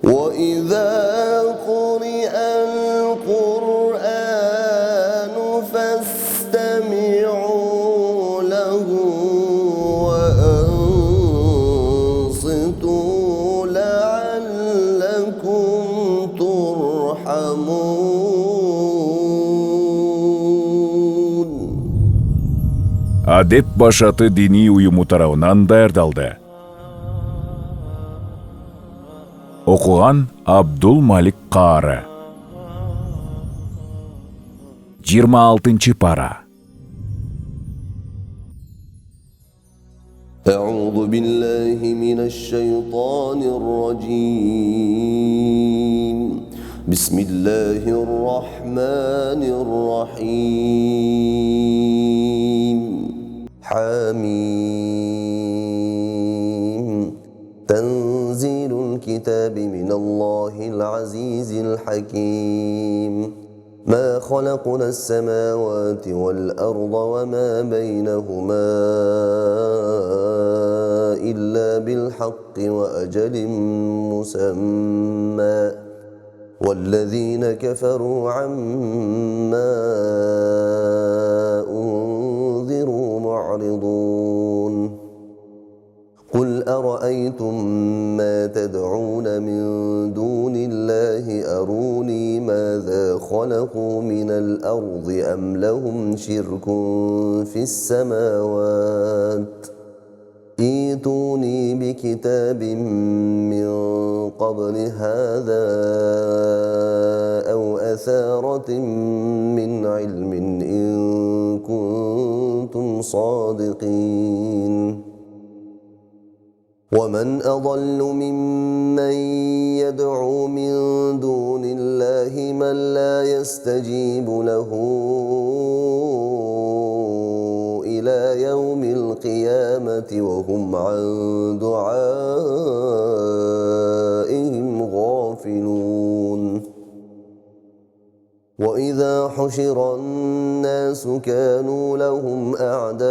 وإذا قرئ القرآن فاستمعوا له وأنصتوا لعلكم ترحمون. Адеп башаты дини уюму тарабынан даярдалды. Окуган Абдул Малик Каары. 26 пара. أعوذ بالله من الشيطان الرجيم. بسم الله الرحمن الرحيم. حميم. تنزيل الكتاب من الله العزيز الحكيم. ما خلقنا السماوات والأرض وما بينهما إلا بالحق وأجل مسمى والذين كفروا عما أنذروا معرضون. قل أرأيتم ما تدعون من دون الله أروني ماذا خلقوا من الأرض أم لهم شرك في السماوات ائتوني بكتاب من قبل هذا أو أثارة من علم إن كنتم صادقين. ومن أضل ممن يدعو من دون الله من لا يستجيب له إلى يوم القيامة وهم عن دعائهم غافلون. وإذا حشر الناس كانوا لهم أعداء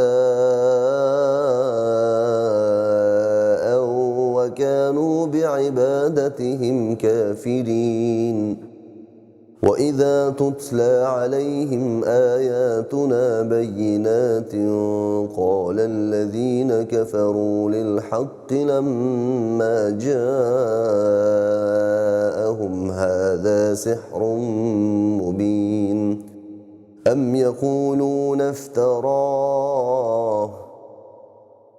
وكانوا بعبادتهم كافرين. وإذا تتلى عليهم آياتنا بينات قال الذين كفروا للحق لما جاءهم هذا سحر مبين. أم يقولون افتراه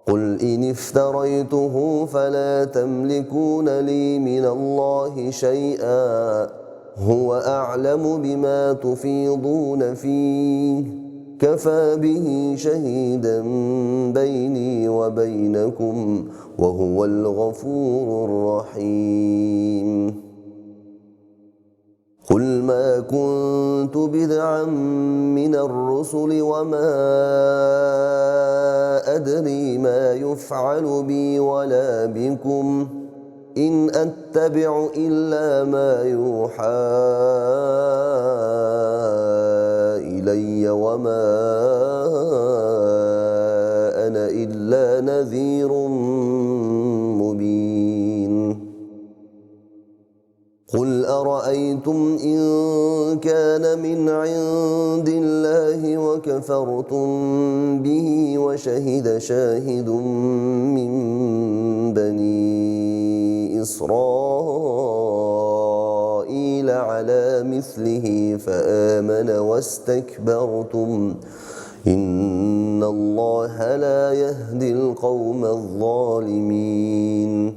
قل إن افتريته فلا تملكون لي من الله شيئا هو أعلم بما تفيضون فيه كفى به شهيدا بيني وبينكم وهو الغفور الرحيم. قل ما كنت بدعا من الرسل وما أدري ما يفعل بي ولا بكم إن أتبع إلا ما يوحى إلي وما أنا إلا نذير مبين. قل أرأيتم إن كان من عند الله وكفرتم به وشهد شاهد من بني إسرائيل على مثله فآمن واستكبرتم إن الله لا يهدي القوم الظالمين.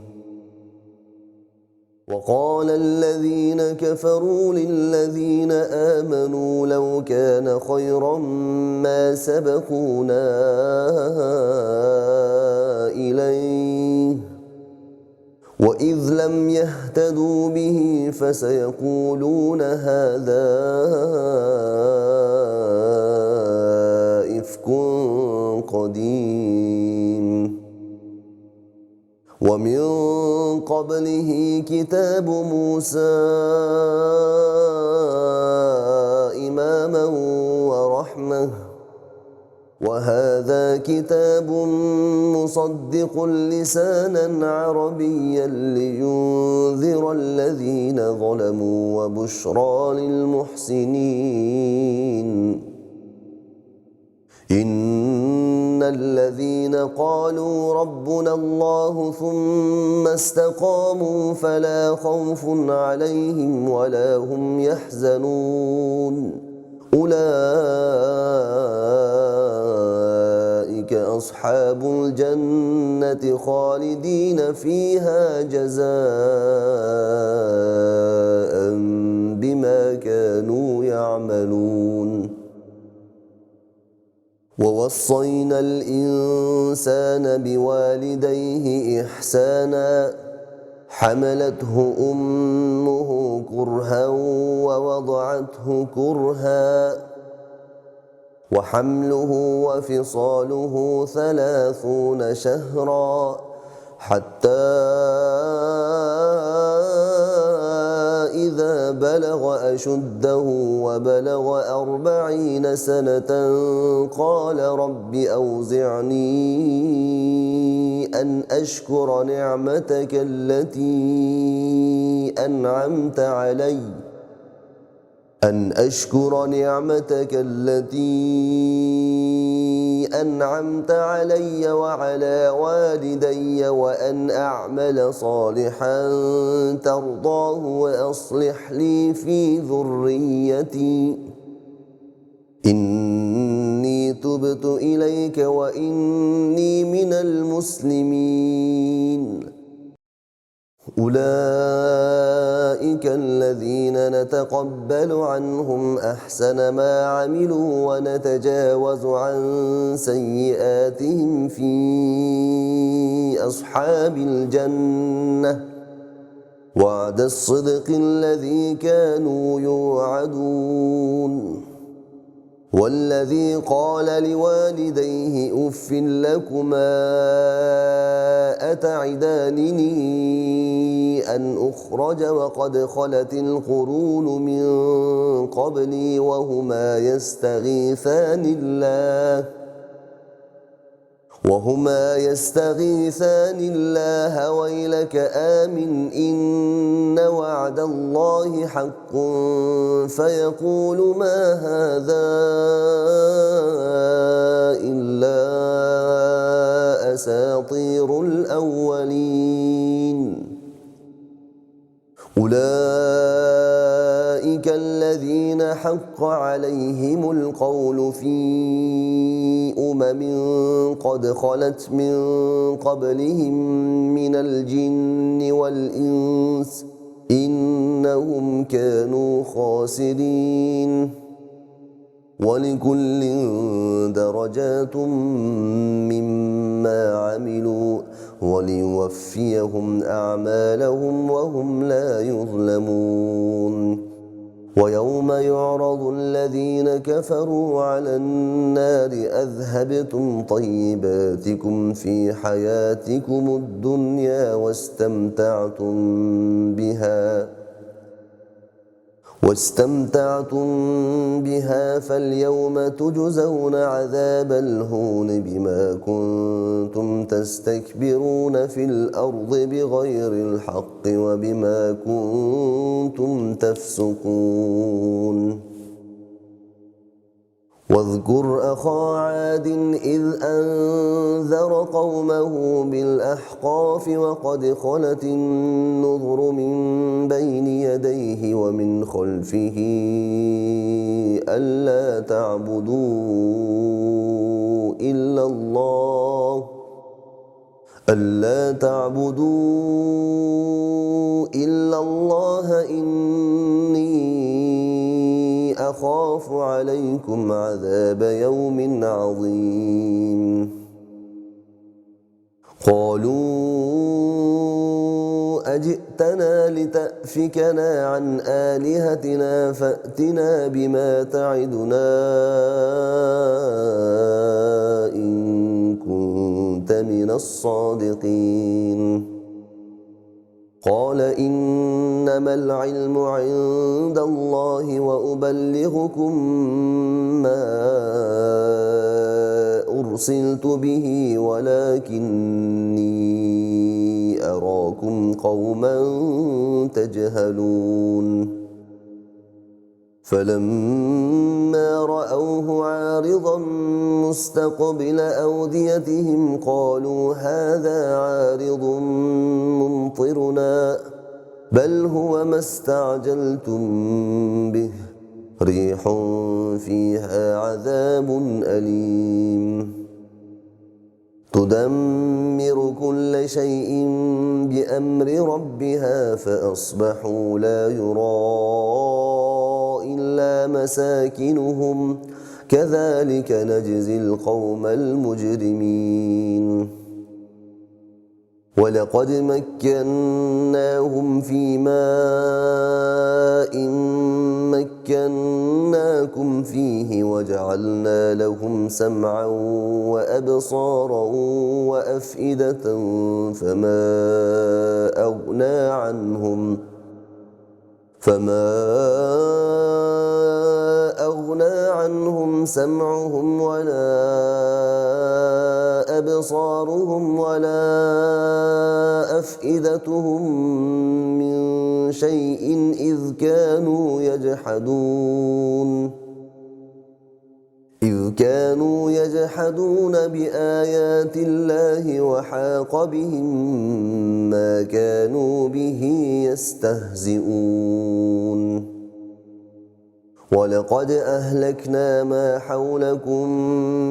وقال الذين كفروا للذين آمنوا لو كان خيرا ما سبقونا إليه وإذ لم يهتدوا به فسيقولون هذا إفك قديم. ومن قبله كتاب موسى إماما ورحمة وهذا كتاب مصدق لسانا عربيا لينذر الذين ظلموا وبشرى للمحسنين. إن الذين قالوا ربنا الله ثم استقاموا فلا خوف عليهم ولا هم يحزنون أولئك أصحاب الجنة خالدين فيها جزاء بما كانوا يعملون. ووصينا الإنسان بوالديه إحسانا حملته أمه كرها ووضعته كرها وحمله وفصاله 30 شهرا حتى إذا بلغ أشده وبلغ 40 سنة قال رب أوزعني أن أشكر نعمتك التي أنعمت علي وعلى والدي وأن أعمل صالحا ترضاه وأصلح لي في ذريتي إني تبت إليك وإني من المسلمين. أولئك الذين نتقبل عنهم أحسن ما عملوا ونتجاوز عن سيئاتهم في أصحاب الجنة وعد الصدق الذي كانوا يوعدون. والذي قال لوالديه أف لكما أتعدانني أن أخرج وقد خلت القرون من قبلي وهما يستغيثان الله ويلك آمن إن وعد الله حق فيقول ما هذا إلا أساطير الأولين. أولئك الذين حق عليهم القول في قد خلت من قبلهم من الجن والإنس إنهم كانوا خاسرين. ولكل درجات مما عملوا وليوفيهم أعمالهم وهم لا يظلمون. ويوم يعرض الذين كفروا على النار أذهبتم طيباتكم في حياتكم الدنيا واستمتعتم بها فاليوم تجزون عذاب الهون بما كنتم تستكبرون في الأرض بغير الحق وبما كنتم تفسقون. واذكر أخا عاد إذ أنذر قومه بالأحقاف وقد خلت النذر من بين يديه ومن خلفه ألا تعبدوا إلا الله إني أخاف عليكم عذاب يوم عظيم. قالوا أجئتنا لتأفكنا عن آلهتنا فأتنا بما تعدنا إن كنت من الصادقين. قال إنما العلم عند الله وأبلغكم ما أرسلت به ولكني أراكم قوما تجهلون فلما رأوه عارضا مستقبل أوديتهم قالوا هذا عارض ممطرنا بل هو ما استعجلتم به ريح فيها عذاب أليم تدمر كل شيء بأمر ربها فأصبحوا لا يرى إلا مساكنهم كذلك نجزي القوم المجرمين ولقد مكناهم في ماء مكناكم فيه وجعلنا لهم سمعا وأبصارا وأفئدة فما أغنى عنهم سمعهم ولا أبصارهم ولا أفئدتهم من شيء إذ كانوا يجحدون بآيات الله وحاق بهم ما كانوا به يستهزئون ولقد أهلكنا ما حولكم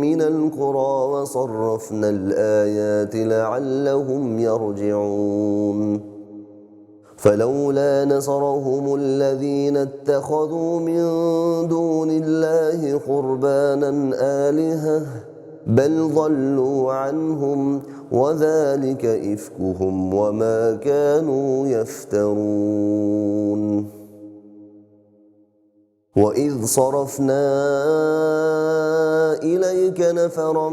من القرى وصرفنا الآيات لعلهم يرجعون فلولا نصرهم الذين اتخذوا من دون الله قربانا آلهة بل ضلوا عنهم وذلك إفكهم وما كانوا يفترون وإذ صرفنا إليك نفرا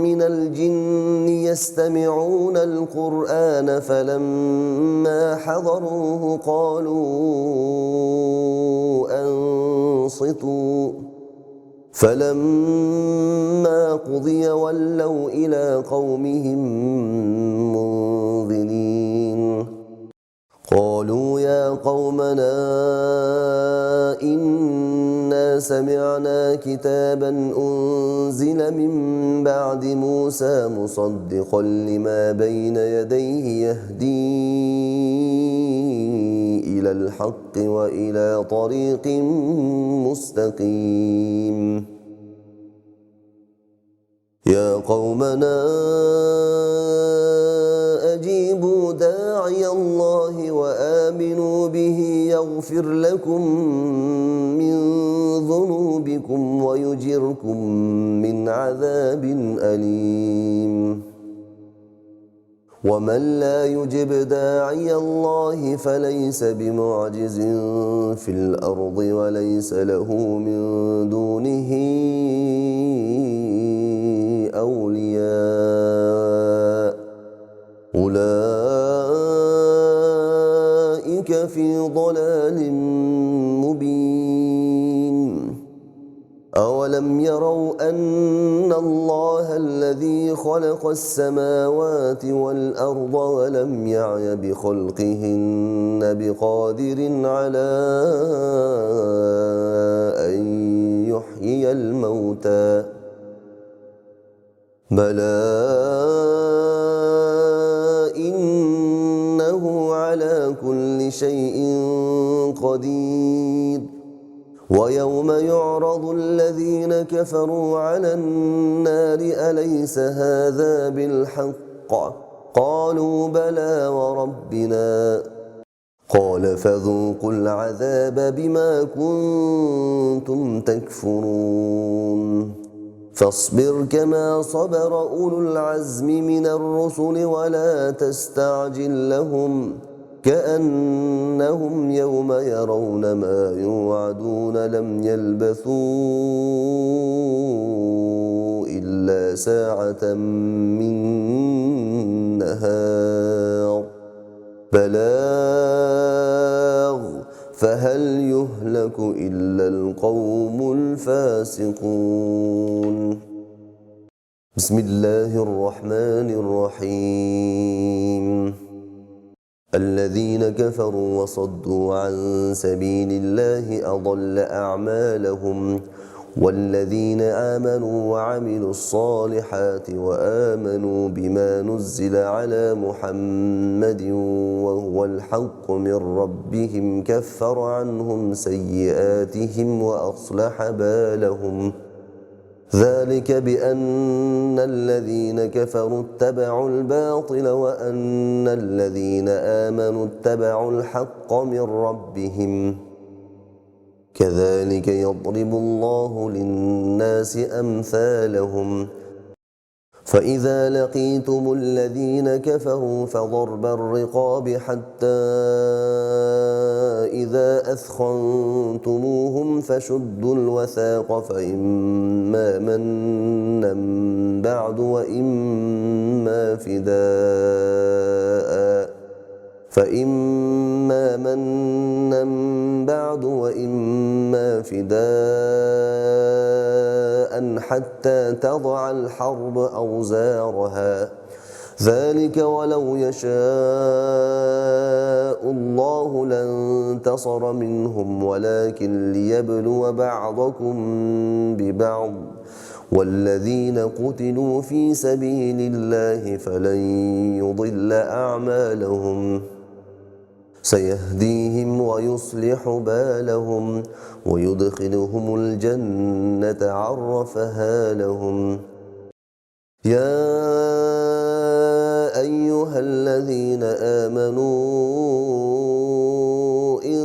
من الجن يستمعون القرآن فلما حضروه قالوا أنصتوا فلما قضي ولوا إلى قومهم منذرين قالوا يا قومنا إنا سمعنا كتابا أنزل من بعد موسى مصدقا لما بين يديه يهدي إلى الحق وإلى طريق مستقيم يا قومنا أجيبوا داعي الله وآمنوا به يغفر لكم من ذنوبكم ويجركم من عذاب أليم ومن لا يجب داعي الله فليس بمعجز في الأرض وليس له من دونه أولياء أولئك في ضلال مبين أولم يروا أن الله الذي خلق السماوات والأرض ولم يعي بخلقهن بقادر على أن يحيي الموتى بلى إنه على كل شيء قدير ويوم يعرض الذين كفروا على النار أليس هذا بالحق قالوا بلى وربنا قال فذوقوا العذاب بما كنتم تكفرون فاصبر كما صبر أولو العزم من الرسل ولا تستعجل لهم كأنهم يوم يرون ما يوعدون لم يلبثوا إلا ساعة من نهار بلاغ فهل يهلك إلا القوم الفاسقون بسم الله الرحمن الرحيم الذين كفروا وصدوا عن سبيل الله أضل أعمالهم والذين آمنوا وعملوا الصالحات وآمنوا بما نزل على محمد وهو الحق من ربهم كفر عنهم سيئاتهم وأصلح بالهم ذلك بأن الذين كفروا اتبعوا الباطل وأن الذين آمنوا اتبعوا الحق من ربهم كذلك يضرب الله للناس أمثالهم فإذا لقيتم الذين كفروا فضرب الرقاب حتى إذا أثخنتموهم فشدوا الوثاق فإما منا بعد وإما فداء حتى تضع الحرب أوزارها ذلك ولو يشاء الله لانتصر منهم ولكن ليبلو بعضكم ببعض والذين قتلوا في سبيل الله فلن يضل أعمالهم سيهديهم ويصلح بالهم ويدخلهم الجنة عرفها لهم يا أيها الذين آمنوا إن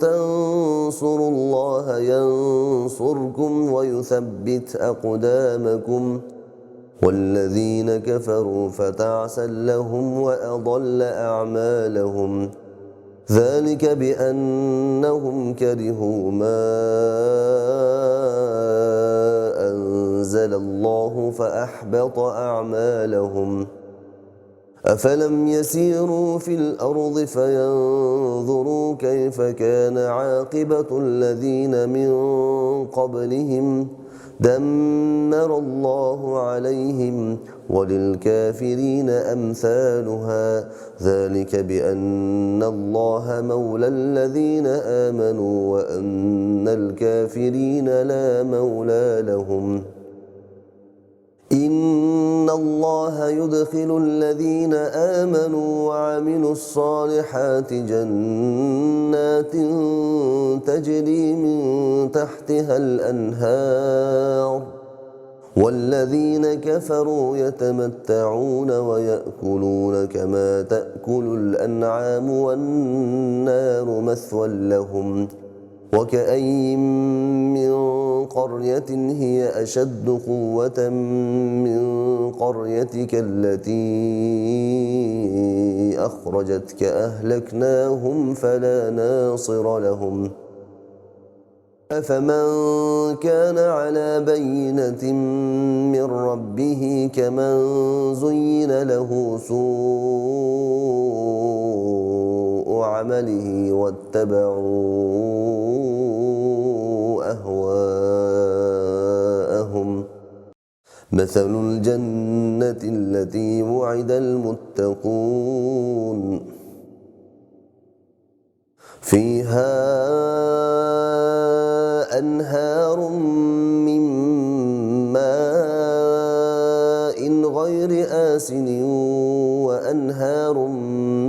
تنصروا الله ينصركم ويثبت أقدامكم والذين كفروا فتعسا لهم وأضل أعمالهم ذلك بأنهم كرهوا ما أنزل الله فأحبط أعمالهم أفلم يسيروا في الأرض فينظروا كيف كان عاقبة الذين من قبلهم دمر الله عليهم وللكافرين أمثالها ذلك بأن الله مولى الذين آمنوا وأن الكافرين لا مولى لهم إن الله يدخل الذين آمنوا وعملوا الصالحات جنات تجري من تحتها الأنهار والذين كفروا يتمتعون ويأكلون كما تأكل الأنعام والنار مثوى لهم وكأين من قرية هي أشد قوة من قريتك التي أخرجتك أهلكناهم فلا ناصر لهم أفمن كان على بينة من ربه كمن زين له سوء عمله واتبعوا أهواءهم مثل الجنة التي وعد المتقون فيها أنهار من ماء غير آسن وأنهار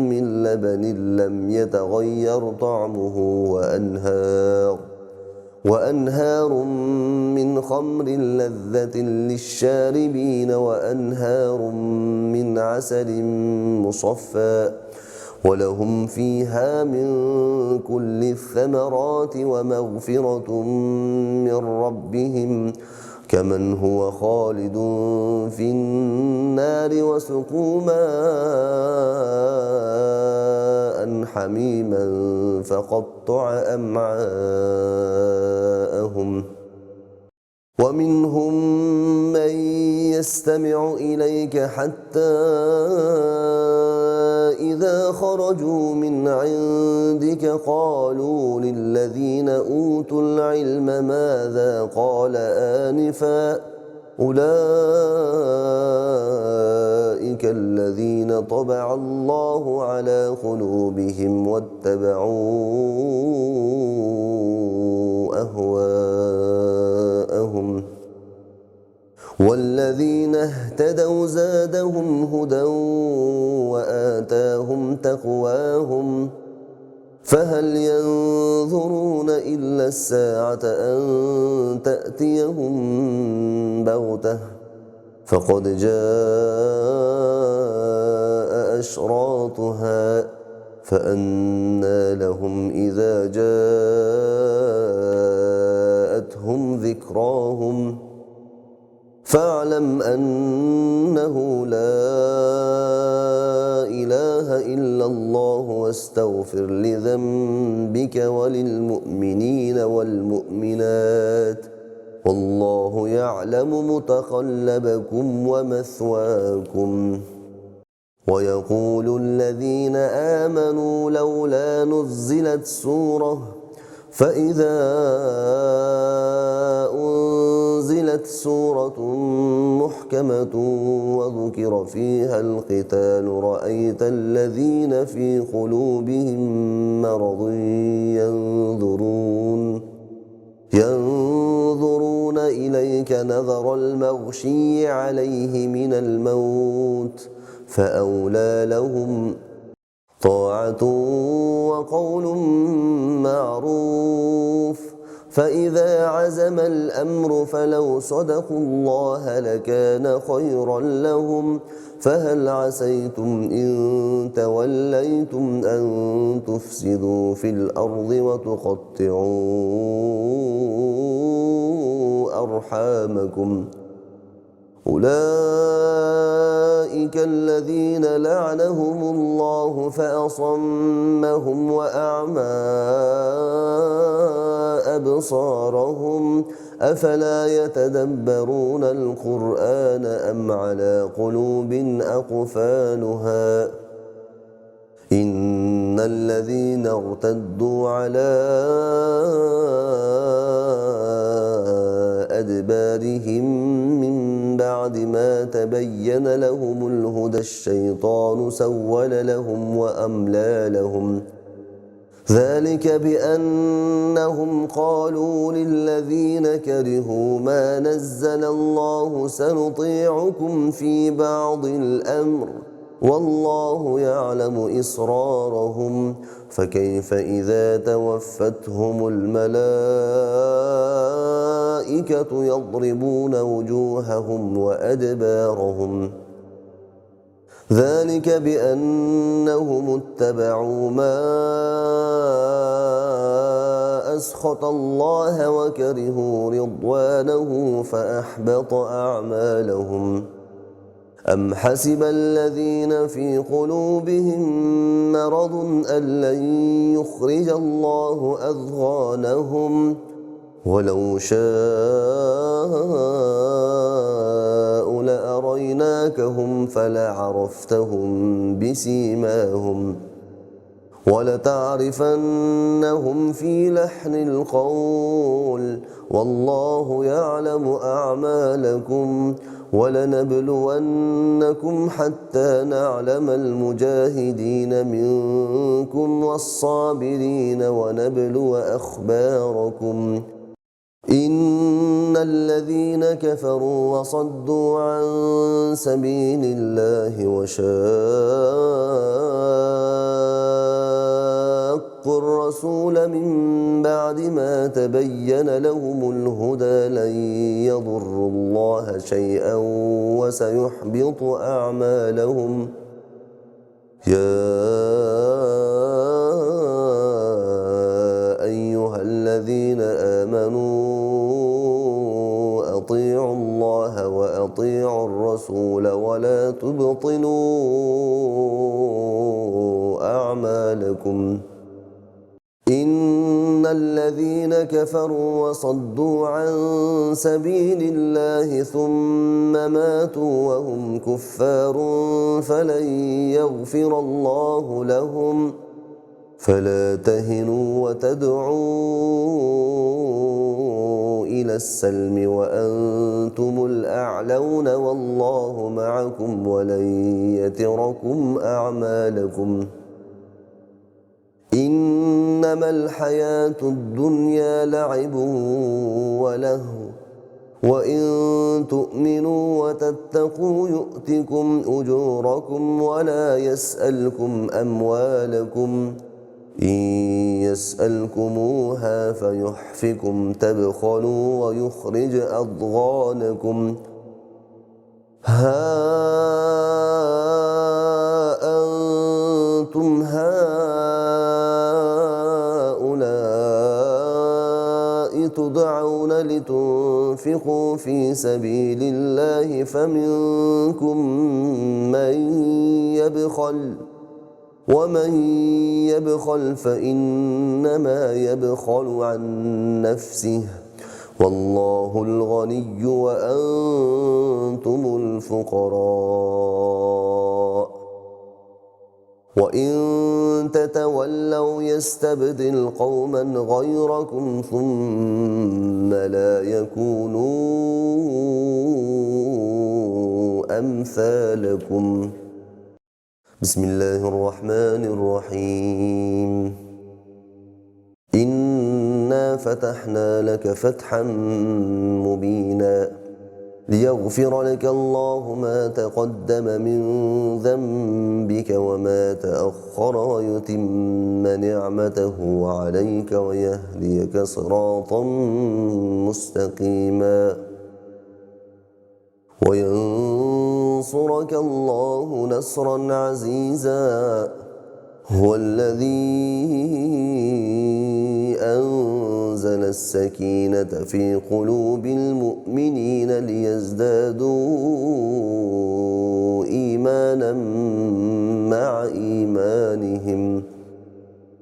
من لبن لم يتغير طعمه وأنهار من خمر لذة للشاربين وأنهار من عسل مصفى ولهم فيها من كل الثمرات ومغفرة من ربهم كمن هو خالد في النار وسقوا ماء حميما فقطع أمعاءهم ومنهم من يستمع إليك حتى إذا خرجوا من عندك قالوا للذين أوتوا العلم ماذا قال آنفا أولئك الذين طبع الله على قلوبهم واتبعوا أهواءهم والذين اهتدوا زادهم هدى وآتاهم تقواهم فهل ينظرون إلا الساعة أن تأتيهم بغتة فقد جاء أشراطها فأنى لهم إذا جاءتهم ذكراهم فاعلم أنه لا إله إلا الله واستغفر لذنبك وللمؤمنين والمؤمنات والله يعلم متقلبكم ومثواكم. ويقول الذين آمنوا لولا نزلت سورة فإذا أنزلت سورة محكمة وذكر فيها القتال رأيت الذين في قلوبهم مرض ينظرون إليك نظر المغشي عليه من الموت فأولى لهم طاعة وقول معروف فإذا عزم الأمر فلو صدقوا الله لكان خيرا لهم فهل عسيتم إن توليتم أن تفسدوا في الأرض وتقطعوا أرحامكم أولئك الذين لعنهم الله فأصمهم وأعمى أبصارهم أفلا يتدبرون القرآن أم على قلوب أقفالها إن الذين ارتدوا على أدبارهم من بعد ما تبين لهم الهدى الشيطان سول لهم وأملى لهم ذلك بأنهم قالوا للذين كرهوا ما نزل الله سنطيعكم في بعض الأمر والله يعلم إسرارهم فكيف إذا توفتهم الملائكة يضربون وجوههم وأدبارهم ذلك بأنهم اتبعوا ما أسخط الله وكرهوا رضوانه فأحبط أعمالهم أم حسب الذين في قلوبهم مرض أن لن يخرج الله أضغانهم ولو شاء لأريناكهم فلعرفتهم بسيماهم ولتعرفنهم في لحن القول والله يعلم أعمالكم ولنبلونكم حتى نعلم المجاهدين منكم والصابرين ونبلو أخباركم إن الذين كفروا وصدوا عن سبيل الله وشاقوا الرسول من بعد ما تبين لهم الهدى لن يضروا الله شيئا وسيحبط أعمالهم يا أيها الذين آمنوا أطيعوا الله وأطيعوا الرسول ولا تبطلوا أعمالكم إن الذين كفروا وصدوا عن سبيل الله ثم ماتوا وهم كفار فلن يغفر الله لهم فلا تهنوا وتدعوا إلى السلم وأنتم الأعلون والله معكم ولن يتركم أعمالكم إنما الحياة الدنيا لعب ولهو وإن تؤمنوا وتتقوا يؤتكم أجوركم ولا يسألكم أموالكم إن يسألكموها فيحفكم تبخلوا ويخرج أضغانكم ها أنتم هؤلاء تدعون لتنفقوا في سبيل الله فمنكم من يبخل ومن يبخل فإنما يبخل عن نفسه والله الغني وأنتم الفقراء وإن تتولوا يستبدل قوما غيركم ثم لا يكونوا أمثالكم. بسم الله الرحمن الرحيم. إنا فتحنا لك فتحا مبينا ليغفر لك الله ما تقدم من ذنبك وما تأخر ويتم نعمته عليك ويهديك صراطا مستقيما وينصرك الله نصرا عزيزا هو الذي أنزل السكينة في قلوب المؤمنين ليزدادوا إيمانا مع إيمانهم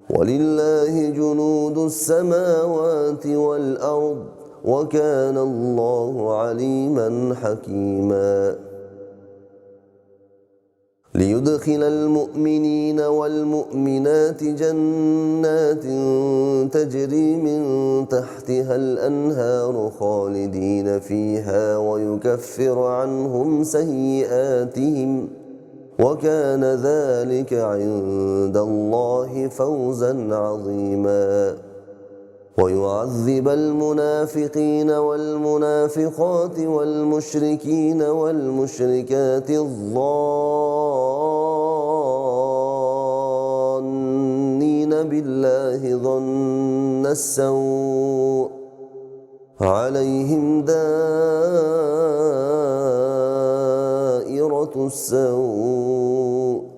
ولله جنود السماوات والأرض وكان الله عليما حكيما ليدخل المؤمنين والمؤمنات جنات تجري من تحتها الأنهار خالدين فيها ويكفر عنهم سيئاتهم وكان ذلك عند الله فوزا عظيما ويعذب المنافقين والمنافقات والمشركين والمشركات الظانين بالله ظن السوء عليهم دائرة السوء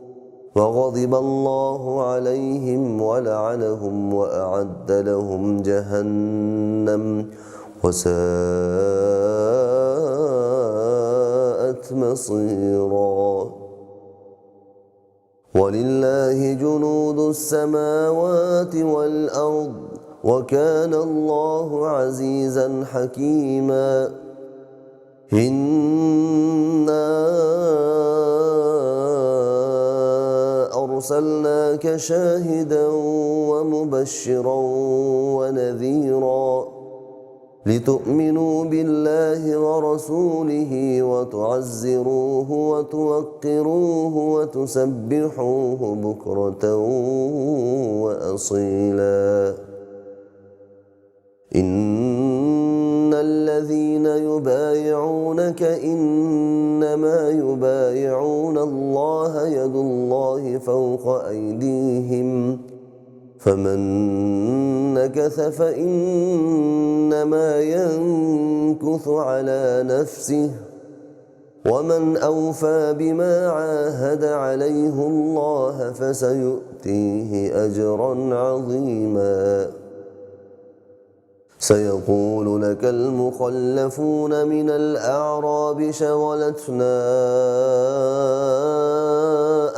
وغضب الله عليهم ولعنهم وأعد لهم جهنم وساءت مصيرا ولله جنود السماوات والأرض وكان الله عزيزا حكيما إنا أرسلناك شاهدا ومبشرا ونذيرا لتؤمنوا بالله ورسوله وتعزروه وتوقروه وتسبحوه بكرة وأصيلا إن الذين يبايعونك إنما يبايعون الله يد الله فوق أيديهم فمن نكث فإنما ينكث على نفسه ومن أوفى بما عاهد عليه الله فسيؤتيه أجرا عظيما سيقول لك المخلفون من الأعراب شغلتنا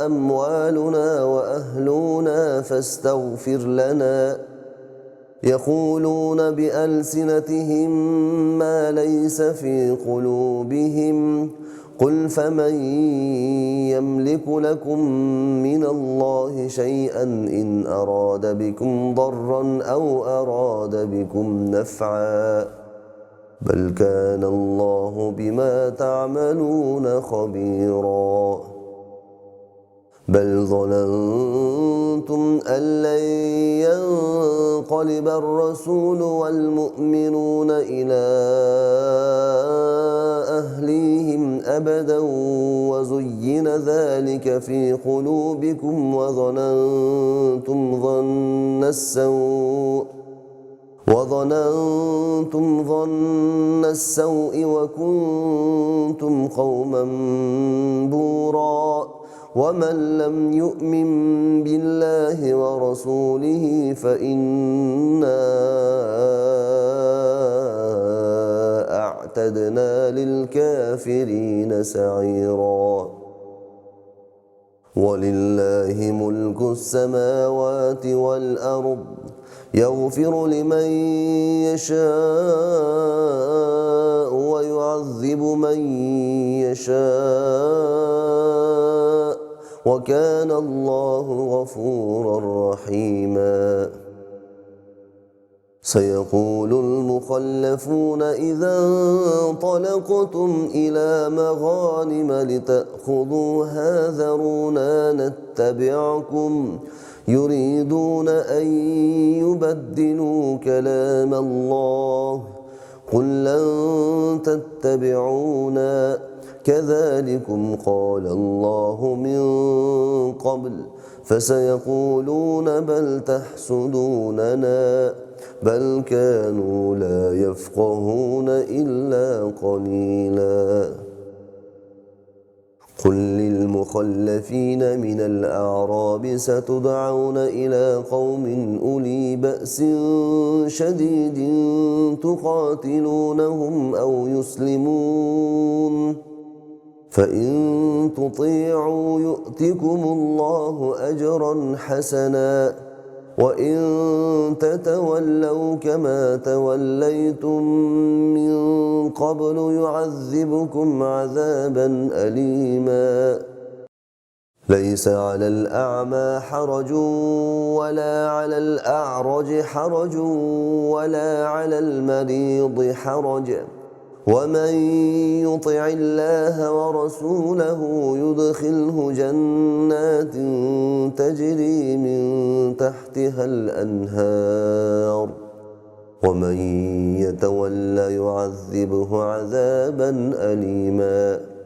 أموالنا وأهلنا فاستغفر لنا يقولون بألسنتهم ما ليس في قلوبهم قل فمن يملك لكم من الله شيئا إن أراد بكم ضرا أو أراد بكم نفعا بل كان الله بما تعملون خبيرا بل ظننتم أن لن ينقلب الرسول والمؤمنون إلى أهليهم أبدا وزين ذلك في قلوبكم وظننتم ظن السوء وكنتم قوما بورا ومن لم يؤمن بالله ورسوله فإنا أعتدنا للكافرين سعيرا ولله ملك السماوات والأرض يغفر لمن يشاء ويعذب من يشاء وكان الله غفورا رحيما سيقول المخلفون إذا انطلقتم إلى مغانم لتأخذوها ذرونا نتبعكم يريدون أن يبدلوا كلام الله قل لن تتبعونا كذلكم قال الله من قبل فسيقولون بل تحسدوننا بل كانوا لا يفقهون إلا قليلا قل للمخلفين من الأعراب ستدعون إلى قوم أولي بأس شديد تقاتلونهم أو يسلمون فإن تطيعوا يؤتكم الله أجرا حسنا وإن تتولوا كما توليتم من قبل يعذبكم عذابا أليما ليس على الأعمى حرج ولا على الأعرج حرج ولا على المريض حرج ومن يطع الله ورسوله يدخله جنات تجري من تحتها الأنهار ومن يتول يعذبه عذابا أليما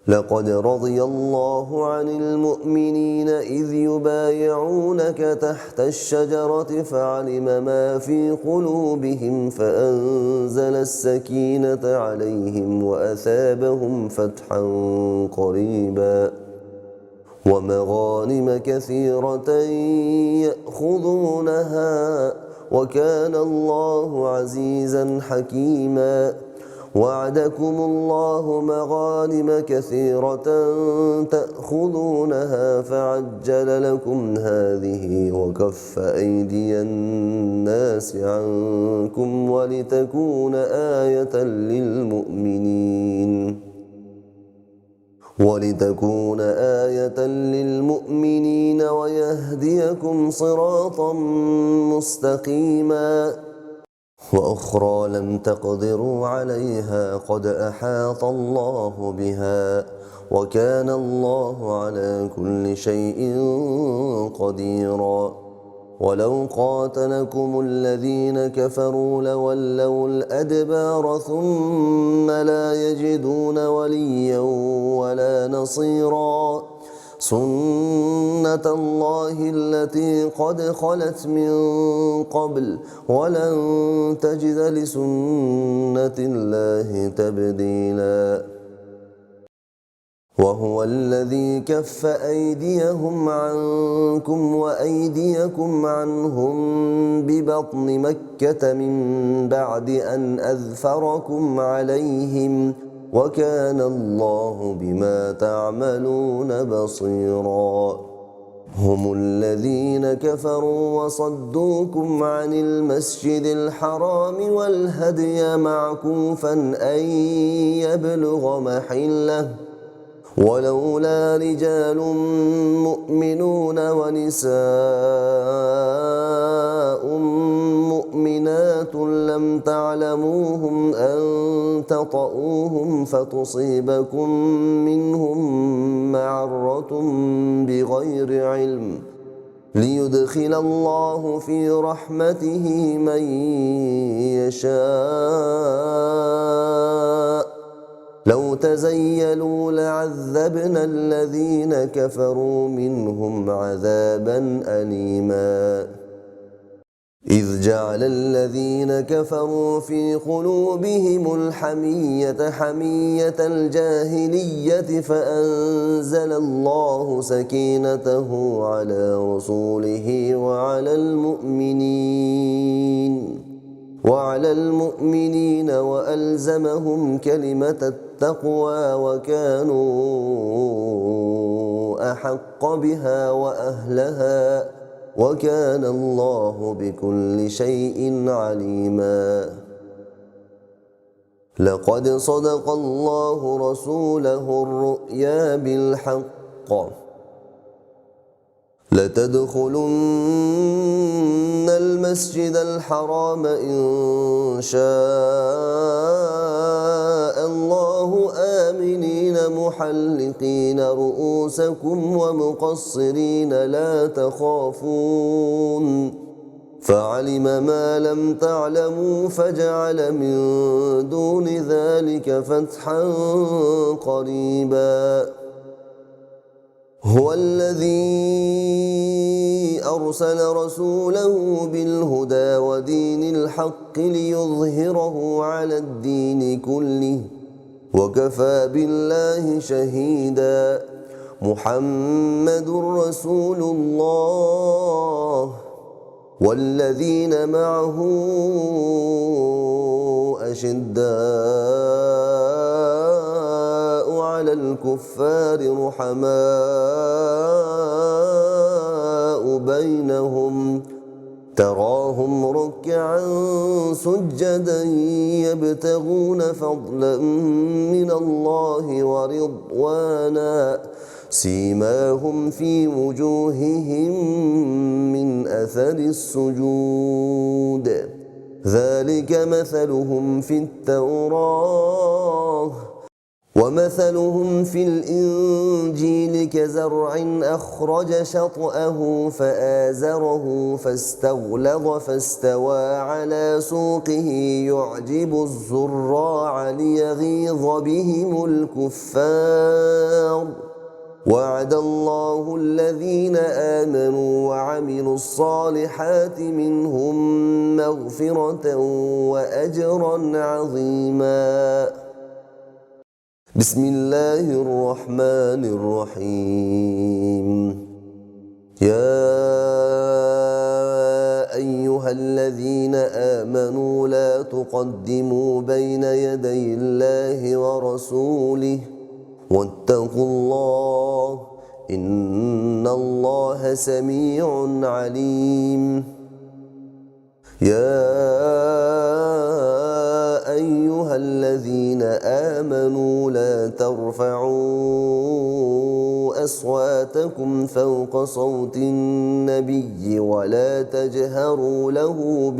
لقد رضي الله عن المؤمنين إذ يبايعونك تحت الشجرة فعلم ما في قلوبهم فأنزل السكينة عليهم وأثابهم فتحا قريبا ومغانم كثيرة يأخذونها وكان الله عزيزا حكيما وعدكم الله مغانم كثيرة تأخذونها فعجل لكم هذه وكف أيدي الناس عنكم ولتكون آية للمؤمنين ويهديكم صراطا مستقيما وأخرى لم تقدروا عليها قد أحاط الله بها وكان الله على كل شيء قديرا ولو قاتلكم الذين كفروا لولوا الأدبار ثم لا يجدون وليا ولا نصيرا سنة الله التي قد خلت من قبل ولن تجد لسنة الله تبديلا وهو الذي كف أيديهم عنكم وأيديكم عنهم ببطن مكة من بعد أن أظفركم عليهم وكان الله بما تعملون بصيرا هم الذين كفروا وصدوكم عن المسجد الحرام والهدي معكوفا أن يبلغ محله ولولا رجال مؤمنون ونساء مؤمنات لم تعلموهم أن تطؤوهم فتصيبكم منهم معرة بغير علم ليدخل الله في رحمته من يشاء لو تزيلوا لعذبنا الذين كفروا منهم عذابا أليما إذ جعل الذين كفروا في قلوبهم الحمية حمية الجاهلية فأنزل الله سكينته على رسوله وعلى المؤمنين وألزمهم كلمة التقوى وكانوا أحق بها وأهلها وكان الله بكل شيء عليما لقد صدق الله رسوله الرؤيا بالحق لتدخلن المسجد الحرام إن شاء الله آمنين محلقين رؤوسكم ومقصرين لا تخافون فعلم ما لم تعلموا فجعل من دون ذلك فتحا قريبا هو الذي أرسل رسوله بالهدى ودين الحق ليظهره على الدين كله وكفى بالله شهيدا محمد رسول الله والذين معه أشداء على الكفار رحماء بينهم تراهم ركعا سجدا يبتغون فضلا من الله ورضوانا سيماهم في وجوههم من أثر السجود ذلك مثلهم في التوراة ومثلهم في الإنجيل كزرع أخرج شطأه فآزره فاستغلظ فاستوى على سوقه يعجب الزراع ليغيظ بهم الكفار وعد الله الذين آمنوا وعملوا الصالحات منهم مغفرة وأجرا عظيما بسم الله الرحمن الرحيم يا أيها الذين آمنوا لا تقدموا بين يدي الله ورسوله واتقوا الله إن الله سميع عليم يا أيها الذين آمنوا لا ترفعوا أصواتكم فوق صوت النبي ولا تجهروا له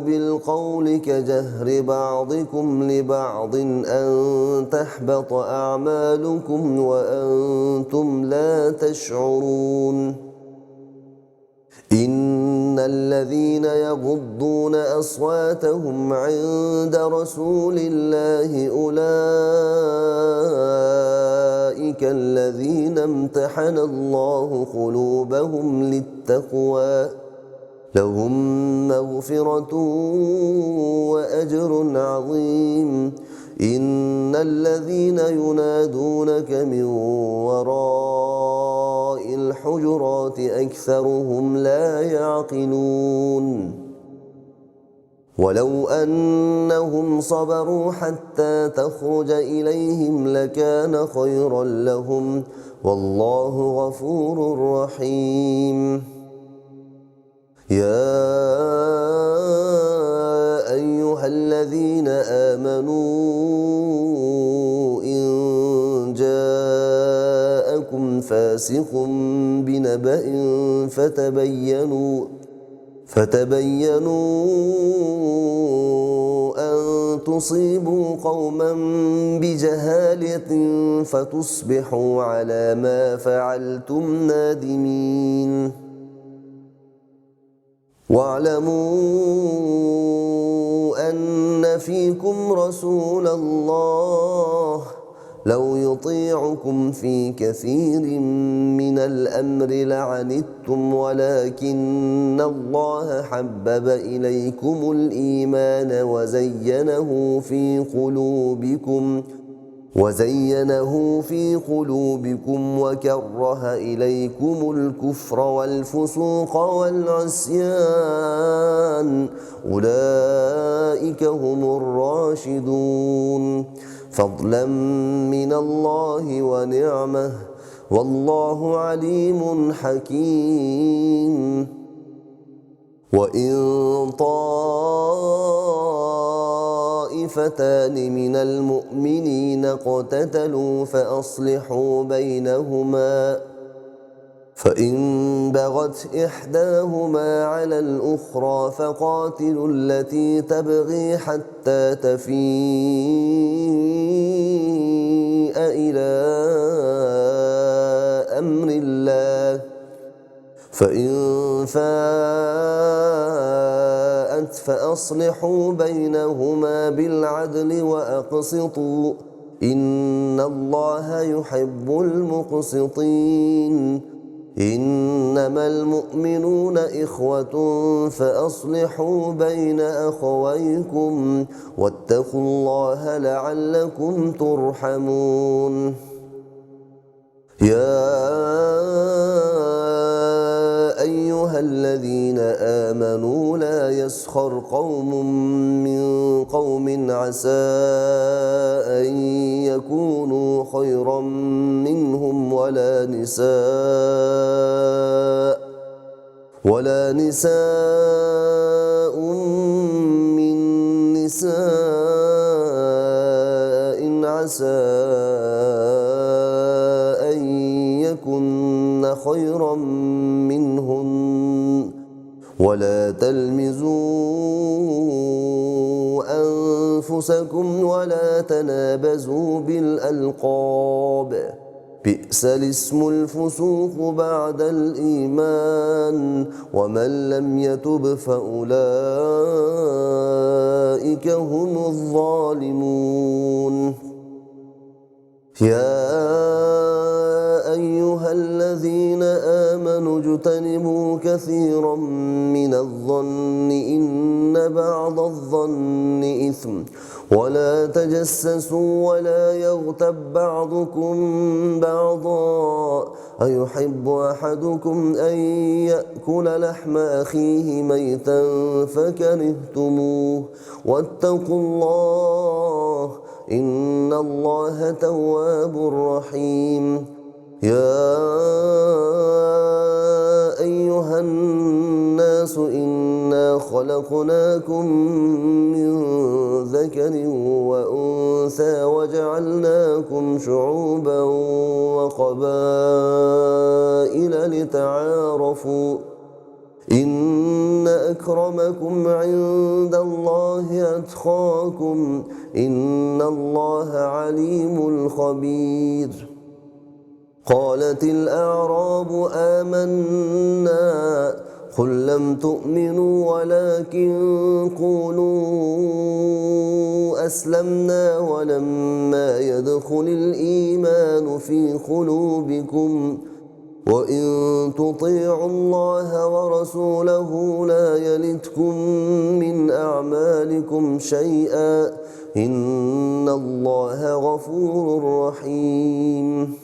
بالقول كجهر بعضكم لبعض أن تحبط أعمالكم وأنتم لا تشعرون إن الذين يغضون أصواتهم عند رسول الله أولئك الذين امتحن الله قلوبهم للتقوى لهم مغفرة وأجر عظيم إن الذين ينادونك من وراء الحجرات أكثرهم لا يعقلون ولو أنهم صبروا حتى تخرج إليهم لكان خيرا لهم والله غفور رحيم. يا أيها الذين آمنوا إن جاءكم فاسق بنبأ فتبينوا أن تصيبوا قوما بجهالة فتصبحوا على ما فعلتم نادمين. واعلموا أن فيكم رسول الله لو يطيعكم في كثير من الأمر لعنتم ولكن الله حبب إليكم الإيمان وزينه في قلوبكم وكره إليكم الكفر والفسوق والعصيان أولئك هم الراشدون فضلا من الله ونعمه والله عليم حكيم. وإن طائفتان من المؤمنين اقتتلوا فأصلحوا بينهما فإن بغت إحداهما على الأخرى فقاتلوا التي تبغي حتى تفيء إلى أمر الله فإن فاءت فأصلحوا بينهما بالعدل وأقسطوا إن الله يحب المقسطين. إنما المؤمنون إخوة فأصلحوا بين أخويكم واتقوا الله لعلكم ترحمون. يا أيها الذين آمنوا لا يسخر قوم من قوم عسى أن يكونوا خيرا منهم ولا نساء من نساء عسى أن يكن خيرا منهن ولا تلمزوا أنفسكم ولا تنابزوا بالألقاب بئس الاسم الفسوق بعد الإيمان ومن لم يتب فأولئك هم الظالمون. يا أيها الذين آمنوا اجتنبوا كثيرا من الظن إن بعض الظن إثم ولا تجسسوا ولا يغتب بعضكم بعضا أيحب أحدكم أن يأكل لحم أخيه ميتا فكرهتموه واتقوا الله إن الله تواب رحيم. يا أيها الناس إنا خلقناكم من ذكر وأنثى وجعلناكم شعوبا وقبائل لتعارفوا إن أكرمكم عند الله أتقاكم إن الله عليم خبير. قالت الأعراب آمنا قل لم تؤمنوا ولكن قولوا أسلمنا ولما يدخل الإيمان في قلوبكم وإن تطيعوا الله ورسوله لا يلتكم من أعمالكم شيئا إن الله غفور رحيم.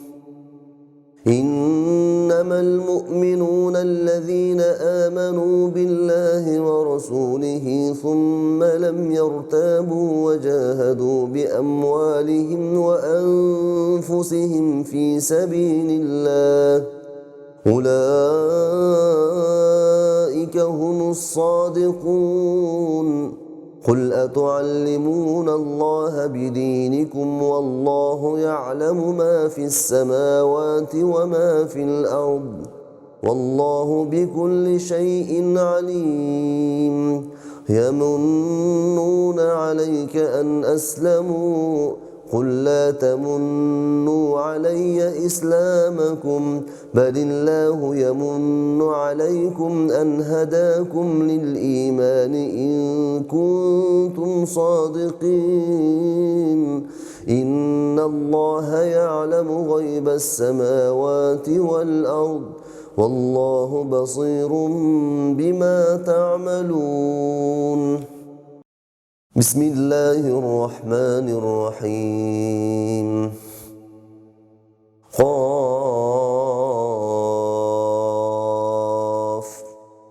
إن إنما المؤمنون الذين آمنوا بالله ورسوله ثم لم يرتابوا وجاهدوا بأموالهم وأنفسهم في سبيل الله أولئك هم الصادقون. قل أتعلمون الله بدينكم والله يعلم ما في السماوات وما في الأرض والله بكل شيء عليم. يمنون عليك أن أسلموا قل لا تمنوا علي إسلامكم بل الله يمن عليكم أن هداكم للإيمان إن كنتم صادقين. إن الله يعلم غيب السماوات والأرض والله بصير بما تعملون. بسم الله الرحمن الرحيم. قاف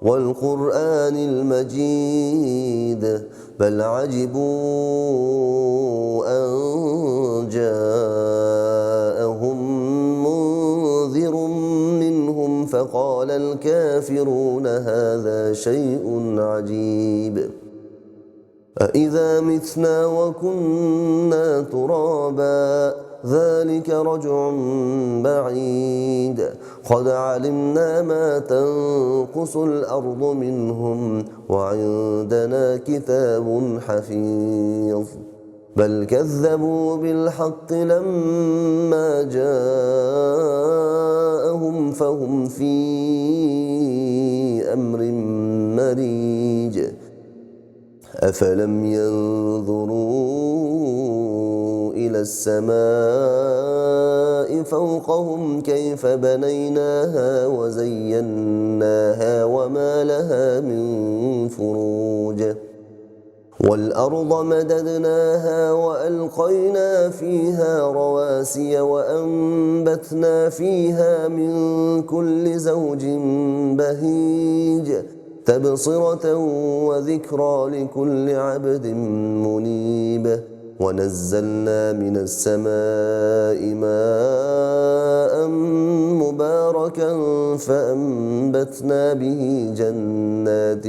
والقرآن المجيد بل عجبوا أن جاءهم منذر منهم فقال الكافرون هذا شيء عجيب أإذا متنا وكنا ترابا ذلك رجع بعيد قد علمنا ما تنقص الأرض منهم وعندنا كتاب حفيظ بل كذبوا بالحق لما جاءهم فهم في أمر مريج أفلم ينظروا إلى السماء فوقهم كيف بنيناها وزيناها وما لها من فروج والأرض مددناها وألقينا فيها رواسي وأنبتنا فيها من كل زوج بهيج تبصرة وذكرى لكل عبد منيب ونزلنا من السماء ماء مباركا فأنبتنا به جنات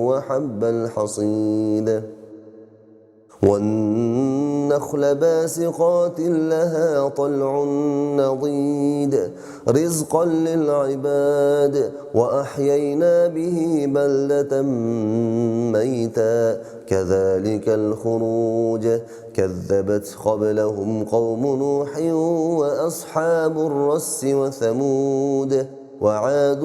وحب الحصيد والنخل باسقات لها طلع نضيد رزقا للعباد وأحيينا به بلدة ميتا كذلك الخروج كذبت قبلهم قوم نوح وأصحاب الرس وثمود وعاد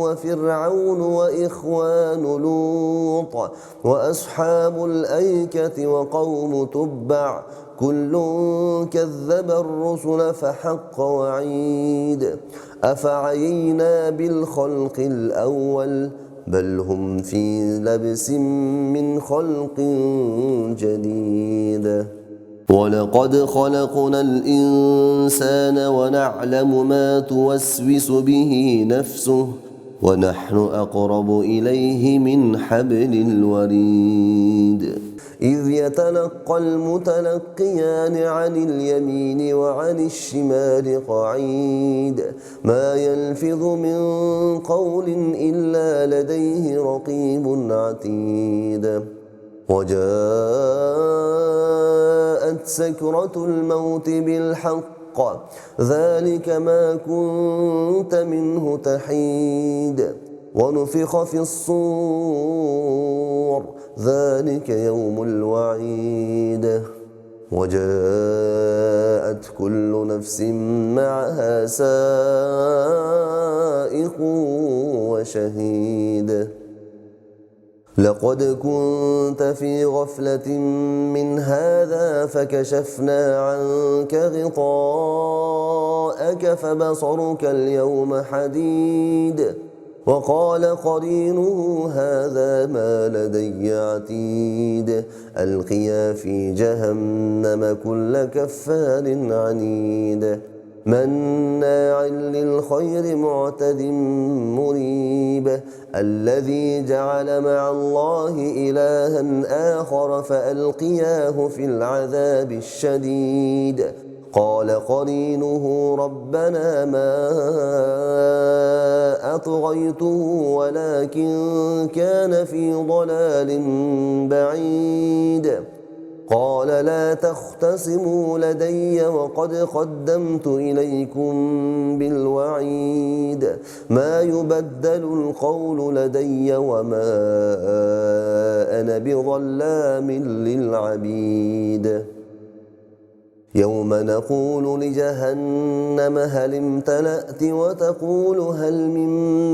وفرعون وإخوان لوط وأصحاب الأيكة وقوم تبع كل كذب الرسل فحق وعيد أفعينا بالخلق الأول بل هم في لبس من خلق جديد ولقد خلقنا الإنسان ونعلم ما توسوس به نفسه ونحن أقرب إليه من حبل الوريد إذ يتلقى المتلقيان عن اليمين وعن الشمال قعيد ما يلفظ من قول إلا لديه رقيب عتيد وجاءت سكرة الموت بالحق ذلك ما كنت منه تحيد ونفخ في الصور ذلك يوم الوعيد وجاءت كل نفس معها سائق وشهيد لقد كنت في غفلة من هذا فكشفنا عنك غطاءك فبصرك اليوم حديد وقال قرينه هذا ما لدي عتيد ألقيا في جهنم كل كفار عنيد مناع للخير معتد مريب الذي جعل مع الله إلها آخر فألقياه في العذاب الشديد قال قرينه ربنا ما أطغيته ولكن كان في ضلال بعيد قال لا تختصموا لدي وقد قدمت إليكم بالوعيد ما يبدل القول لدي وما أنا بظلام للعبيد يوم نقول لجهنم هل امتلأت وتقول هل من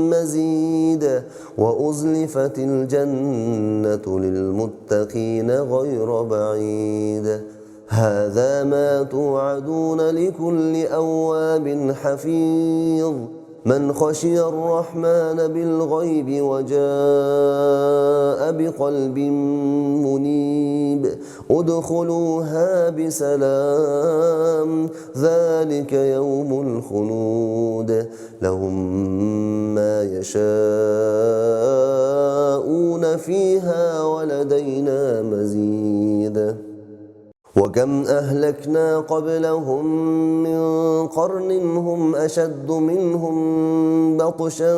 مزيد وأزلفت الجنة للمتقين غير بعيد هذا ما توعدون لكل أواب حفيظ من خشي الرحمن بالغيب وجاء بقلب منيب ادخلوها بسلام ذلك يوم الخلود لهم ما يشاءون فيها ولدينا مزيد وكم أهلكنا قبلهم من قرن هم أشد منهم بطشا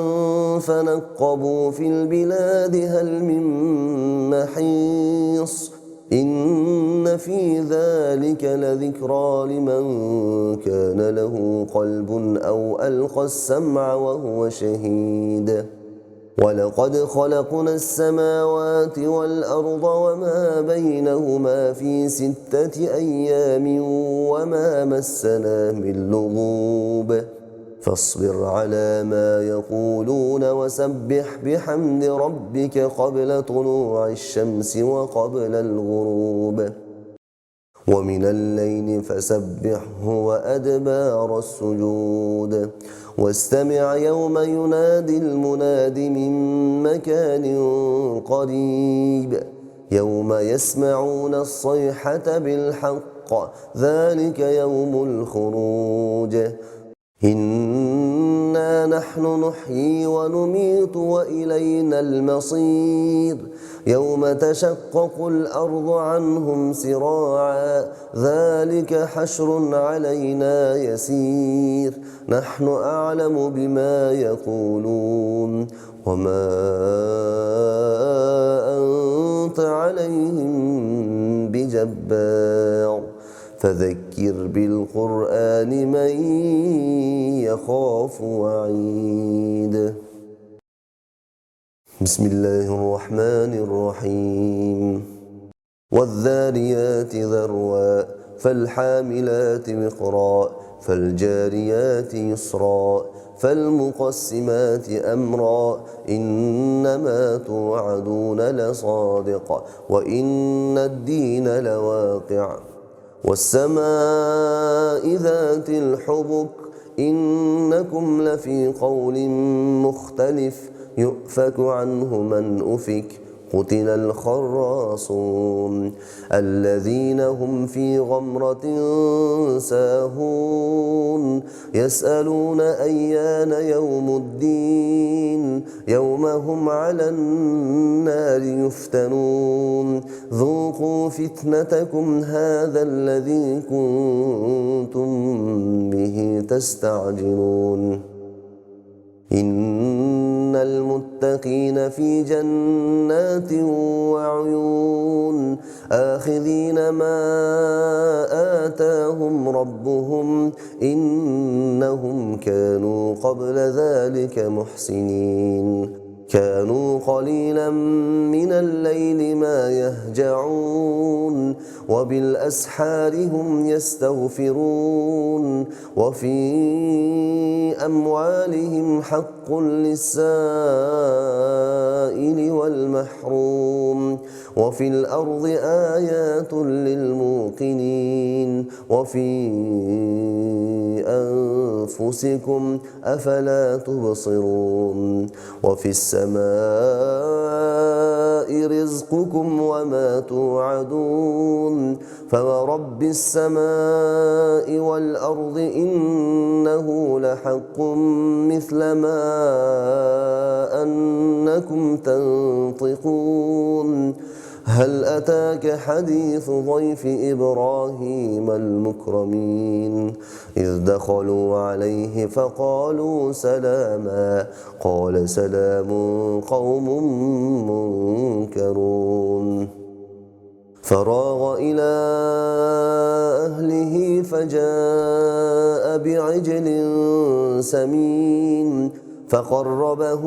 فنقبوا في البلاد هل من محيص إن في ذلك لذكرى لمن كان له قلب أو ألقى السمع وهو شهيد ولقد خلقنا السماوات والأرض وما بينهما في 6 أيام وما مسنا من لغوب فاصبر على ما يقولون وسبح بحمد ربك قبل طلوع الشمس وقبل الغروب ومن الليل فسبحه وأدبار السجود واستمع يوم ينادي المناد من مكان قريب يوم يسمعون الصيحة بالحق ذلك يوم الخروج إنا نحن نحيي ونميت وإلينا المصير يوم تشقق الأرض عنهم سراعا ذلك حشر علينا يسير نحن أعلم بما يقولون وما أنت عليهم بجبار فذكر بالقرآن من يخاف وعيد بسم الله الرحمن الرحيم والذاريات ذروا فالحاملات وقرا فالجاريات يسرا فالمقسمات أمرا إنما توعدون لصادق وإن الدين لواقع والسماء ذات الحبك إنكم لفي قول مختلف يؤفك عنه من أفك قتل الخراصون الذين هم في غمرة ساهون يسألون أيان يوم الدين يوم هم على النار يفتنون ذوقوا فتنتكم هذا الذي كنتم به تستعجلون إن المتقين في جنات وعيون آخذين ما آتاهم ربهم إنهم كانوا قبل ذلك محسنين كانوا قليلا من الليل ما يهجعون وبالأسحار هم يستغفرون وفي أموالهم حق للسائل والمحروم وفي الأرض آيات للموقنين وفي أنفسكم أفلا تبصرون وفي السماء السماء رزقكم وما توعدون فورب السماء والأرض إنه لحق مثل ما أنكم تنطقون هل أتاك حديث ضيف إبراهيم المكرمين إذ دخلوا عليه فقالوا سلاما قال سلام قوم منكرون فراغ إلى أهله فجاء بعجل سمين فقربه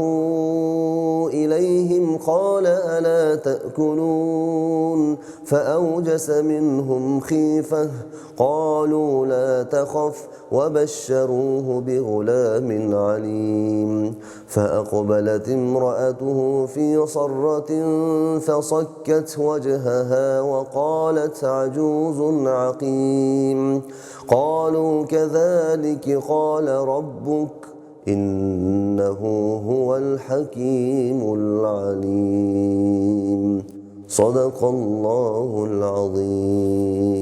إليهم قال ألا تأكلون فأوجس منهم خيفة قالوا لا تخف وبشروه بغلام عليم فأقبلت امرأته في صرة فصكت وجهها وقالت عجوز عقيم قالوا كذلك قال ربك إنه هو الحكيم العليم صدق الله العظيم.